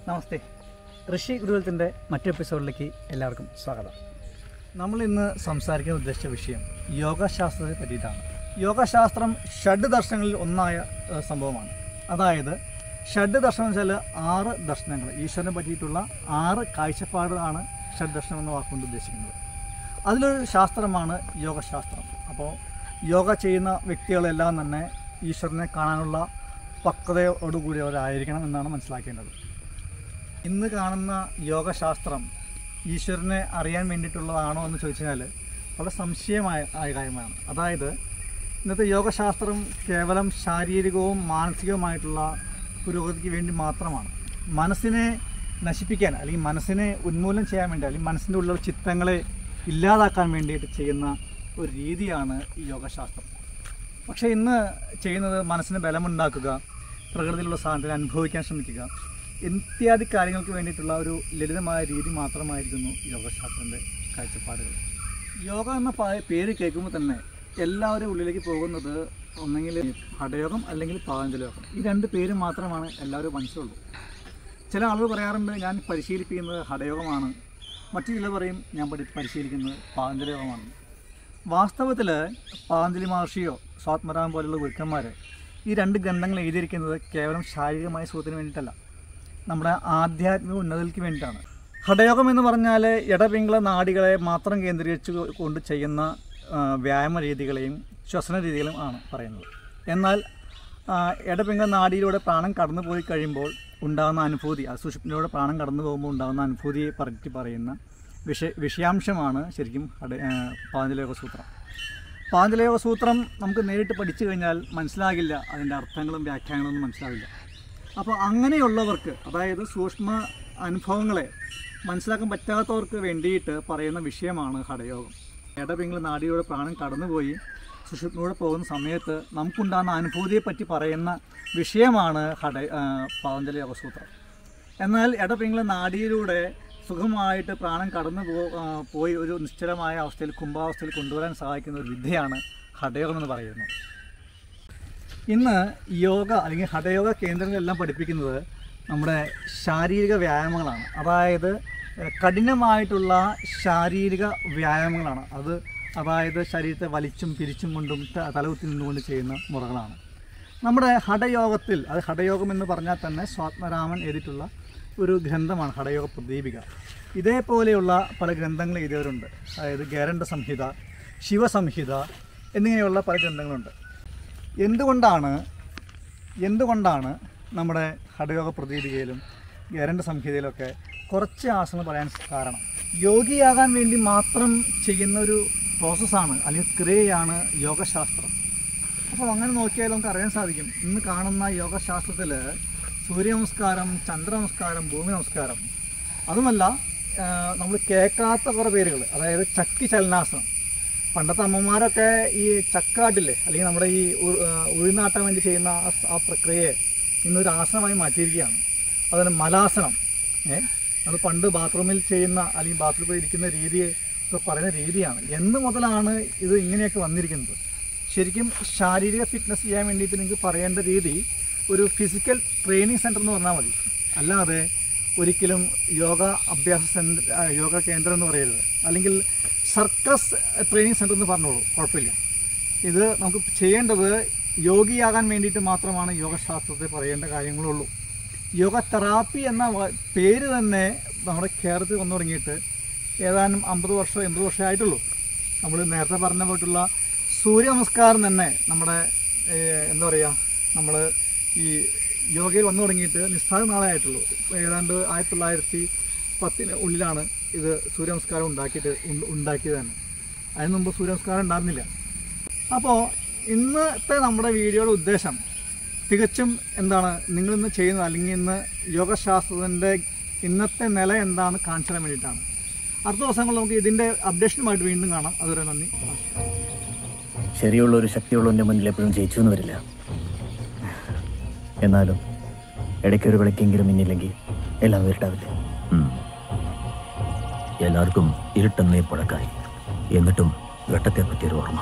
നമസ്തേ. ഋഷി ഗുരുകുലത്തിൻ്റെ മറ്റു എപ്പിസോഡിലേക്ക് എല്ലാവർക്കും സ്വാഗതം. നമ്മൾ ഇന്ന് സംസാരിക്കാൻ ഉദ്ദേശിച്ച വിഷയം യോഗശാസ്ത്രത്തെ പറ്റിയിട്ടാണ്. യോഗശാസ്ത്രം ഷഡ് ദർശനങ്ങളിൽ ഒന്നായ സംഭവമാണ്. അതായത് ഷഡ് ദർശനം വെച്ചാൽ 6 ദർശനങ്ങൾ, ഈശ്വരനെ പറ്റിയിട്ടുള്ള 6 കാഴ്ചപ്പാടാണ് ഷഡ് ദർശനം എന്ന വാക്കുകൊണ്ട് ഉദ്ദേശിക്കുന്നത്. അതിലൊരു ശാസ്ത്രമാണ് യോഗശാസ്ത്രം. അപ്പോൾ യോഗ ചെയ്യുന്ന വ്യക്തികളെല്ലാം തന്നെ ഈശ്വരനെ കാണാനുള്ള പക്വതയോടുകൂടിയവരായിരിക്കണം എന്നാണ് മനസ്സിലാക്കേണ്ടത്. ഇന്ന് കാണുന്ന യോഗശാസ്ത്രം ഈശ്വരനെ അറിയാൻ വേണ്ടിയിട്ടുള്ളതാണോ എന്ന് ചോദിച്ചു കഴിഞ്ഞാൽ വളരെ സംശയമായ കാര്യമാണ്. അതായത് ഇന്നത്തെ യോഗശാസ്ത്രം കേവലം ശാരീരികവും മാനസികവുമായിട്ടുള്ള പുരോഗതിക്ക് വേണ്ടി മാത്രമാണ്. മനസ്സിനെ നശിപ്പിക്കാൻ അല്ലെങ്കിൽ മനസ്സിനെ ഉന്മൂലനം ചെയ്യാൻ വേണ്ടി അല്ലെങ്കിൽ മനസ്സിൻ്റെ ഉള്ളിലുള്ള ചിത്തങ്ങളെ ഇല്ലാതാക്കാൻ വേണ്ടിയിട്ട് ചെയ്യുന്ന ഒരു രീതിയാണ് ഈ യോഗശാസ്ത്രം. പക്ഷേ ഇന്ന് ചെയ്യുന്നത് മനസ്സിന് ബലമുണ്ടാക്കുക, പ്രകൃതിയിലുള്ള സാധനത്തിന് അനുഭവിക്കാൻ ശ്രമിക്കുക ഇത്യാദി കാര്യങ്ങൾക്ക് വേണ്ടിയിട്ടുള്ള ഒരു ലളിതമായ രീതി മാത്രമായിരിക്കുന്നു യോഗശാസ്ത്രത്തിൻ്റെ കാഴ്ചപ്പാടുകൾ. യോഗ എന്ന പേര് കേൾക്കുമ്പോൾ തന്നെ എല്ലാവരും ഉള്ളിലേക്ക് പോകുന്നത് ഒന്നെങ്കിൽ ഹഠയോഗം അല്ലെങ്കിൽ പാതഞ്ജലയോഗം. ഈ 2 പേര് മാത്രമാണ് എല്ലാവരും മനസ്സിലുള്ളൂ. ചില ആളുകൾ പറയാറുണ്ട് ഞാൻ പരിശീലിപ്പിക്കുന്നത് ഹഠയോഗമാണ്, മറ്റു ചിലർ പറയും ഞാൻ പരിശീലിക്കുന്നത് പാതഞ്ജലയോഗമാണ്. വാസ്തവത്തിൽ പാതഞ്ജലി മഹർഷിയോ സ്വാത്മരാമൻ പോലുള്ള ഗുരുക്കന്മാർ ഈ 2 ഗ്രന്ഥങ്ങൾ എഴുതിയിരിക്കുന്നത് കേവലം ശാരീരികമായ സുഖത്തിന് വേണ്ടിയിട്ടല്ല, നമ്മുടെ ആധ്യാത്മിക ഉന്നതിക്ക് വേണ്ടിയിട്ടാണ്. ഹഠയോഗം എന്ന് പറഞ്ഞാൽ ഇടപിംഗള നാഡികളെ മാത്രം കേന്ദ്രീകരിച്ച് കൊണ്ട് ചെയ്യുന്ന വ്യായാമ രീതികളെയും ശ്വസന രീതികളും ആണ് പറയുന്നത്. എന്നാൽ ഇടപിംഗള നാഡിയിലൂടെ പ്രാണൻ കടന്നു പോയി കഴിയുമ്പോൾ ഉണ്ടാകുന്ന അനുഭൂതി, അത് സുഷുപ്തിയിലൂടെ പ്രാണൻ കടന്നു പോകുമ്പോൾ ഉണ്ടാകുന്ന അനുഭൂതിയെ പറ്റി പറയുന്ന വിഷയാംശമാണ് ശരിക്കും പാതഞ്ജലയോഗ സൂത്രം. പാതഞ്ജലയോഗ സൂത്രം നമുക്ക് നേരിട്ട് പഠിച്ചു കഴിഞ്ഞാൽ മനസ്സിലാകില്ല, അതിൻ്റെ അർത്ഥങ്ങളും വ്യാഖ്യാനങ്ങളൊന്നും മനസ്സിലാവില്ല. അപ്പോൾ അങ്ങനെയുള്ളവർക്ക്, അതായത് സൂക്ഷ്മ അനുഭവങ്ങളെ മനസ്സിലാക്കാൻ പറ്റാത്തവർക്ക് വേണ്ടിയിട്ട് പറയുന്ന വിഷയമാണ് ഹഠയോഗം. ഇടപിംഗള നാഡിയുടെ പ്രാണൻ കടന്നുപോയി സുഷുപ്തിയിലൂടെ പോകുന്ന സമയത്ത് നമുക്കുണ്ടാകുന്ന അനുഭൂതിയെപ്പറ്റി പറയുന്ന വിഷയമാണ് പാതഞ്ജലയോഗ സൂത്രം. എന്നാൽ ഇടപിംഗള നാഡിയിലൂടെ സുഖമായിട്ട് പ്രാണൻ കടന്നു പോയി ഒരു നിശ്ചലമായ അവസ്ഥയിൽ, കുംഭാവസ്ഥയിൽ കൊണ്ടുവരാൻ സഹായിക്കുന്ന ഒരു വിദ്യയാണ് ഹഠയോഗം എന്ന് പറയുന്നത്. ഇന്ന് യോഗ അല്ലെങ്കിൽ ഹഠയോഗ കേന്ദ്രങ്ങളെല്ലാം പഠിപ്പിക്കുന്നത് നമ്മുടെ ശാരീരിക വ്യായാമങ്ങളാണ്. അതായത് കഠിനമായിട്ടുള്ള ശാരീരിക വ്യായാമങ്ങളാണ്. അതായത് ശരീരത്തെ വലിച്ചും പിരിച്ചും കൊണ്ടും തലകുത്തി നിന്നുകൊണ്ട് ചെയ്യുന്ന മുറകളാണ്. നമ്മുടെ ഹഠയോഗത്തിൽ, അത് ഹഠയോഗം എന്ന് പറഞ്ഞാൽ തന്നെ സ്വാത്മരാമൻ എഴുതിയിട്ടുള്ള ഒരു ഗ്രന്ഥമാണ് ഹഠയോഗ പ്രദീപിക. ഇതേപോലെയുള്ള പല ഗ്രന്ഥങ്ങൾ എഴുതിയവരുണ്ട്. അതായത് ഗരണ്ട സംഹിത, ശിവസംഹിത എന്നിങ്ങനെയുള്ള പല ഗ്രന്ഥങ്ങളുണ്ട്. എന്തുകൊണ്ടാണ് നമ്മുടെ ഹഠയോഗ പ്രദീപികയിലും ഗരണ്ട സംഹിതയിലൊക്കെ കുറച്ച് ആസനങ്ങൾ പറയാൻ കാരണം? യോഗിയാകാൻ വേണ്ടി മാത്രം ചെയ്യുന്നൊരു പ്രോസസ്സാണ് അല്ലെങ്കിൽ ക്രിയയാണ് യോഗശാസ്ത്രം. അപ്പോൾ അങ്ങനെ നോക്കിയാൽ നമുക്ക് അറിയാൻ സാധിക്കും, ഇന്ന് കാണുന്ന യോഗശാസ്ത്രത്തിൽ സൂര്യ നമസ്കാരം, ചന്ദ്ര നമസ്കാരം, ഭൂമി നമസ്കാരം, അതുമല്ല നമ്മൾ കേൾക്കാത്ത കുറേ പേരുകൾ, അതായത് ചക്കി ചലനാസനം. പണ്ടത്തെ അമ്മമാരൊക്കെ ഈ ചക്കാട്ടില്ലേ, അല്ലെങ്കിൽ നമ്മുടെ ഈ ഉഴുന്നാട്ടാൻ വേണ്ടി ചെയ്യുന്ന ആ പ്രക്രിയയെ ഇന്നൊരു ആസനമായി മാറ്റിയിരിക്കുകയാണ്. അതുപോലെ മലാസനം, അത് പണ്ട് ബാത്റൂമിൽ ചെയ്യുന്ന അല്ലെങ്കിൽ ബാത്റൂമിൽ പോയി ഇരിക്കുന്ന രീതിയെ ഇപ്പോൾ പറയുന്ന രീതിയാണ്. എന്ന് മുതലാണ് ഇത് ഇങ്ങനെയൊക്കെ വന്നിരിക്കുന്നത്? ശരിക്കും ശാരീരിക ഫിറ്റ്നസ് ചെയ്യാൻ വേണ്ടിയിട്ട് നിങ്ങൾക്ക് പറയേണ്ട രീതി ഒരു ഫിസിക്കൽ ട്രെയിനിങ് സെൻറ്റർ എന്ന് പറഞ്ഞാൽ മതി. അല്ലാതെ ഒരിക്കലും യോഗ കേന്ദ്രം എന്ന് പറയരുത്, അല്ലെങ്കിൽ സർക്കസ് ട്രെയിനിങ് സെൻറ്റർ എന്ന് പറഞ്ഞോളൂ, കുഴപ്പമില്ല. ഇത് നമുക്ക് ചെയ്യേണ്ടത് യോഗിയാകാൻ വേണ്ടിയിട്ട് മാത്രമാണ് യോഗശാസ്ത്രത്തിൽ പറയേണ്ട കാര്യങ്ങളുള്ളൂ. യോഗ തെറാപ്പി എന്ന പേര് തന്നെ നമ്മുടെ കേരളത്തിൽ വന്നു തുടങ്ങിയിട്ട് ഏതാനും 50 വർഷം 80 വർഷമേ ആയിട്ടുള്ളൂ. നമ്മൾ നേരത്തെ പറഞ്ഞ പോയിട്ടുള്ള സൂര്യ നമസ്കാരം തന്നെ നമ്മുടെ എന്താ പറയുക, നമ്മൾ ഈ യോഗയിൽ വന്നു തുടങ്ങിയിട്ട് നിസ്സാര നാളെ ആയിട്ടുള്ളൂ. ഏതാണ്ട് 1910 ഉള്ളിലാണ് ഇത് സൂര്യ നമസ്കാരം ഉണ്ടാക്കിയത് തന്നെ. അതിന് മുമ്പ് സൂര്യ നമസ്കാരം ഉണ്ടായിരുന്നില്ല. അപ്പോൾ ഇന്നത്തെ നമ്മുടെ വീഡിയോയുടെ ഉദ്ദേശം തികച്ചും എന്താണ്, നിങ്ങളിന്ന് ചെയ്യുന്നത് അല്ലെങ്കിൽ ഇന്ന് യോഗശാസ്ത്രത്തിൻ്റെ ഇന്നത്തെ നില എന്താണ് കാണിച്ചു തരാൻ വേണ്ടിയിട്ടാണ്. അടുത്ത ദിവസങ്ങളിൽ നമുക്ക് ഇതിൻ്റെ അപ്ഡേഷനുമായിട്ട് വീണ്ടും കാണാം. അതുവരെ നന്ദി. ശരിയുള്ള ഒരു ശക്തിയുള്ളവൻ്റെ മുന്നിൽ എപ്പോഴും ജയിച്ചു എന്ന് വരില്ല. എന്നാലും ഇടയ്ക്കൊരു വിളക്കെങ്കിലും മിന്നില്ലെങ്കിൽ എല്ലാം ഇരുട്ടാവില്ലേ? എല്ലാവർക്കും ഇരുട്ടെന്നേ പുഴക്കായി, എന്നിട്ടും വെട്ടത്തെ പറ്റിയൊരു ഓർമ്മ.